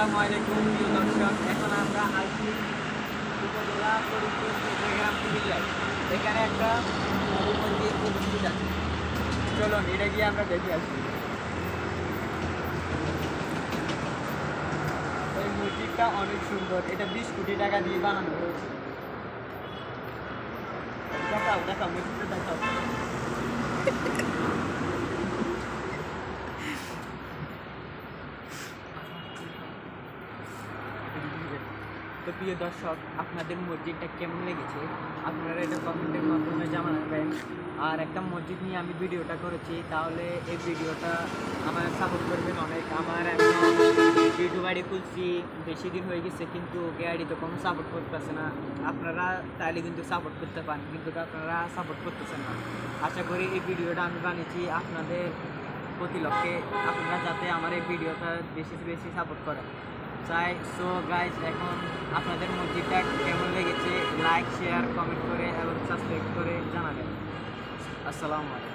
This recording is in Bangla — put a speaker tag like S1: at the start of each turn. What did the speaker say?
S1: আসসালামু আলাইকুম প্রিয় দর্শক। এখন আমরা আছি উপজেলা ফরিদপুর গ্রাম কুমিল্লায়। এখানে একটা নবী মন্দির প্রতিষ্ঠিত আছে। চলুন এটা গিয়ে আমরা দেখে আসি। এই মসজিদটা অনেক সুন্দর, এটা 20 কোটি টাকা দিয়ে বানানো হয়েছে। দেখাও দেখাও মসজিদটা দেখাও। তো প্রিয় দর্শক, আপনাদের মসজিদটা কেমন লেগেছে আপনারা এটা কমেন্টের মাধ্যমে জানাবেন। আর একটা মসজিদ নিয়ে আমি ভিডিওটা করেছি, তাহলে এই ভিডিওটা আমার সাপোর্ট করবেন অনেক। আমার ইউটিউব আইডি খুলছি, বেশি দিন হয়ে গেছে, কিন্তু ওকে আইডি তো কোনো সাপোর্ট করতেছে না। আপনারা চাইলে কিন্তু সাপোর্ট করতে পারেন, কিন্তু আপনারা সাপোর্ট করতেছেন না। আশা করি এই ভিডিওটা আমি বানিয়েছি আপনাদের প্রতি লক্ষ্যে, আপনারা যাতে আমার এই ভিডিওটা বেশি বেশি সাপোর্ট করেন চাই। সো গাইজ, এখন আপনাদের মসজিদটা কেমন লেগেছে লাইক শেয়ার কমেন্ট করে এবং সাবস্ক্রাইব করে জানাবেন। আসসালামু আলাইকুম।